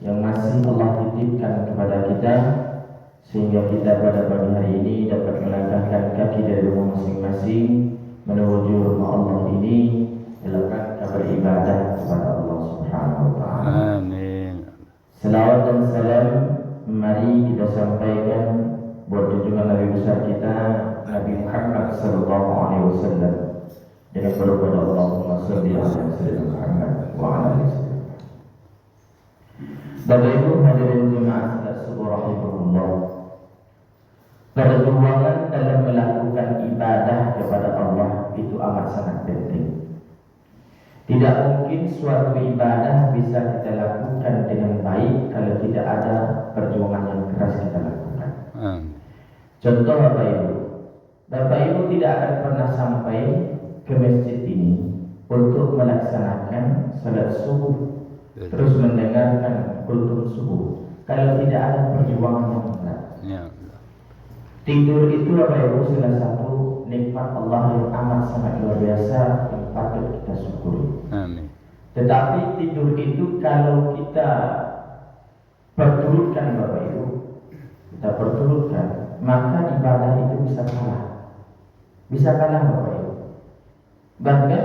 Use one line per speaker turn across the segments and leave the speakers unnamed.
yang masih Allah titipkan kepada kita, sehingga kita pada pagi hari ini dapat melangkahkan kaki dari rumah masing-masing menuju rumah Allah ini dalam rangka beribadah kepada Allah Subhanahu wa Ta'ala.
Amin.
Selawat dan salam mari kita sampaikan buat junjungan Nabi besar kita Nabi Muhammad sallallahu alaihi wasallam dengan berdoa Allahumma shalli ala sayyidina Muhammad wa ala alihi. Bapak Ibu hadirin jemaah sekalian rahimahullah. Perjuangan dalam melakukan ibadah kepada Allah itu amat sangat penting. Tidak mungkin suatu ibadah bisa kita lakukan dengan baik kalau tidak ada perjuangan yang keras kita lakukan. Contoh Bapak Ibu tidak akan pernah sampai ke masjid ini untuk melaksanakan salat subuh, terus mendengarkan kultum subuh kalau tidak ada perjuangan yang berat. Tidur itu Bapak Ibu salah satu nikmat Allah yang amat sangat luar biasa yang patut kita syukuri.
Amin.
Tetapi tidur itu kalau kita perturutkan Bapak Ibu, kita perturutkan, maka ibadah itu bisa kalah. Bisa kalah Bapak Ibu. Bahkan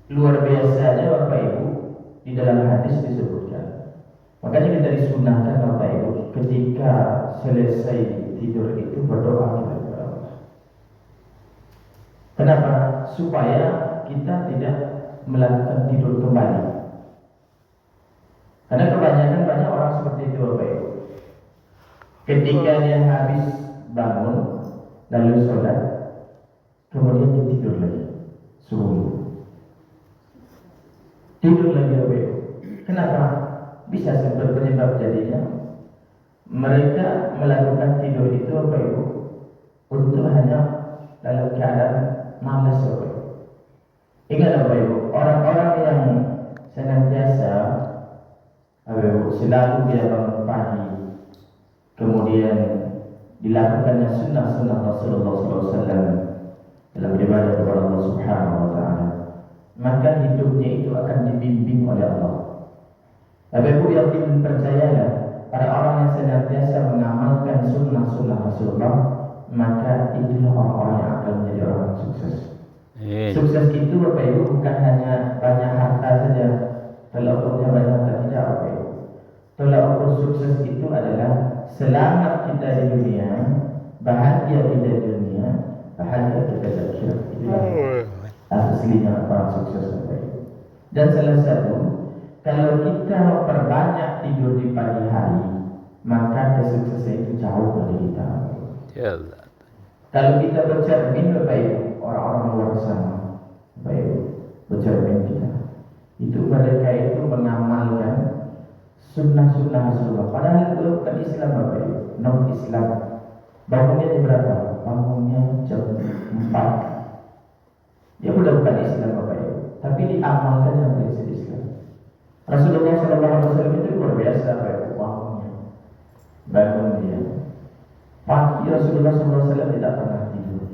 luar biasanya Bapak Ibu di dalam hadis disebutkan. Makanya kita disunahkan Bapak Ibu ketika selesai tidur itu berdoa kepada Allah. Kenapa? Supaya kita tidak melakukan tidur kembali. Karena kebanyakan banyak orang seperti itu Bapak Ibu. Ketika dia habis bangun lalu sholat, kemudian dia tidur lagi subuh. Tidur lagi Bapak Ibu. Kenapa? Bisa sebab penyebab jadinya mereka melakukan tidur itu Bapak Ibu untuk hanya dalam keadaan malas Bapak Ibu. Ingat Bapak Ibu, orang-orang yang senantiasa Bapak Ibu selalu dia bangun pagi, kemudian dilakukannya sunnah-sunnah Rasulullah SAW dalam beribadah kepada Allah Subhanahu wa Ta'ala, maka hidupnya itu akan dibimbing oleh Allah. Bapak Ibu yakin percayalah, para orang yang senantiasa mengamalkan sunnah-sunnah Rasulullah, maka itulah orang-orang yang akan menjadi orang sukses. Sukses itu Bapak Ibu bukan hanya banyak harta saja. Kalau ukurnya banyak harta tidak Bapak Ibu. Tolak ukur sukses itu adalah selamat kita di dunia, bahagia kita di dunia, bahagia kita di akhirat. Itulah aslinya orang sukses Bapak Ibu. Dan salah satu, kalau kita perbanyak tidur di pagi hari, maka kesuksesan itu jauh dari kita. Kalau kita bercermin Bapak Ibu, orang-orang luar sana, Bapak Ibu, bercermin kita, itu mereka itu mengamalkan sunnah-sunnah Rasulullah. Padahal itu bukan Islam Bapak Ibu, non Islam. Bangunnya jam berapa? Bangunnya jam 4. Dia bukan Islam Bapak Ibu, tapi diamalkan yang prinsip Islam. Rasulullah SAW itu luar biasa Bapak Ibu, bangunnya, bangun dia. Pagi Rasulullah SAW tidak pernah tidur.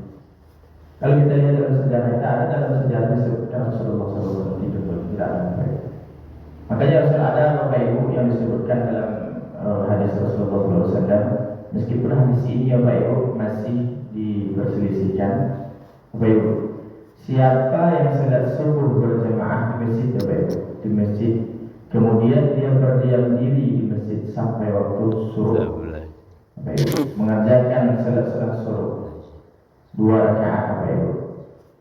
Kalau kita lihat dalam sejarah, kita ada dalam sejarah disebutkan Rasulullah SAW tidur, tidak ada. Makanya ada Bapak Ibu yang disebutkan dalam hadis Rasulullah SAW. Meskipun hadis ini Bapak Ibu masih diperselisihkan. Bapak Ibu, siapa yang salat subuh berjamaah di masjid Bapak Ibu, di masjid, kemudian dia berdiam diri di masjid sampai waktu suruh, Bapak Ibu, mengerjakan salat suruh 2 rakaat Bapak Ibu,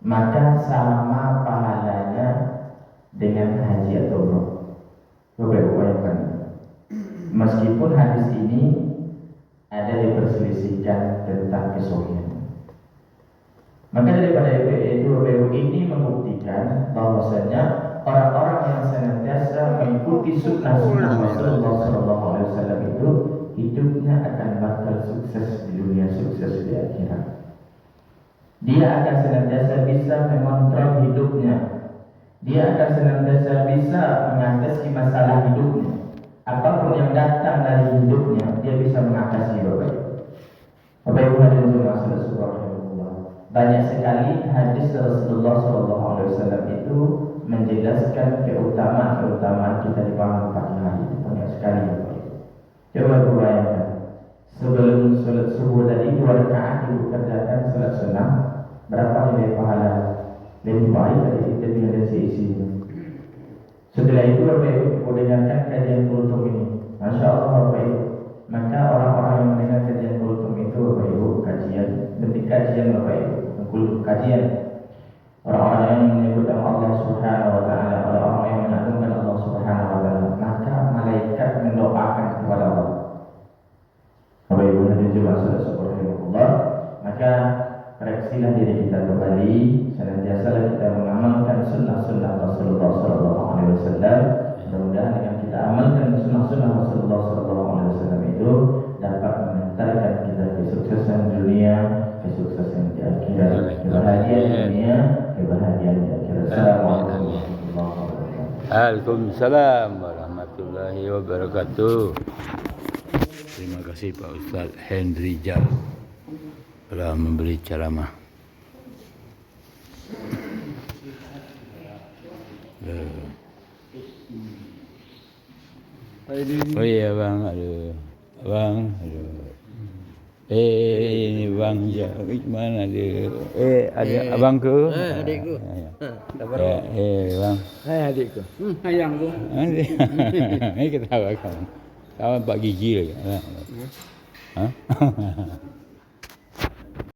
maka sama pahalanya dengan haji atau umrah. Bapak Ibu bayangkan, meskipun hadis ini ada diperselisihkan tentang kesohihan, maka daripada itu Bapak Ibu ini membuktikan bahwasanya orang-orang yang senantiasa mengikuti sunnah-sunnah Rasulullah SAW itu hidupnya akan bakal sukses di dunia, sukses di akhirat. Dia akan senantiasa bisa mengontrol hidupnya. Dia akan senantiasa bisa mengatasi masalah hidupnya. Apapun yang datang dari hidupnya, dia bisa mengatasi Bapak Ibu. Bapak Ibu hadirin jemaah, banyak sekali hadis Rasulullah SAW itu menjelaskan keutamaan kita di bangun pagi hari itu banyak sekali. Coba bayangkan, sebelum sholat subuh tadi 2 rakaat ibu kerjakan sholat sunnah, berapa nilai pahala? Lebih baik dari kita dengan isi itu. Setelah itu Bapak Ibu kita dengarkan kajian kultum ini. Masya Allah Bapak Ibu. Maka orang-orang yang mendengar kajian kultum itu Bapak Ibu, kajian Bapak Ibu, kultum kajian. Orang-orang yang menyebut Allah Subhanahu Wa Taala, orang-orang yang mengagungkan Allah Subhanahu Wa Taala, maka malaikat mendoakan kepada Allah. Bapak Ibu nanti coba subhanallah. Maka koreksilah diri kita kembali, senantiasa kita mengamalkan sunnah-sunnah Rasulullah Sallallahu Alaihi Wasallam. Mudah-mudahan dengan kita amalkan sunnah-sunnah Rasulullah Sallallahu Alaihi Wasallam itu dapat mengantarkan kita kesuksesan dunia, kesuksesan di akhirat, kebahagiaan dunia, kebahagiaan di akhirat. Assalamualaikum warahmatullahi wabarakatuh.
Waalaikumsalam warahmatullahi wabarakatuh. Terima kasih Pak Ustaz Henry Jal telah memberi ceramah. Oh iya bang, aduh, bang, aduh. Ini bang mana dia? Ada abangku.
Adikku.
Bang.
Hai adikku. Ayangku.
Ini ketawa kawan. Kawan Pak Gigi lagi. Hah?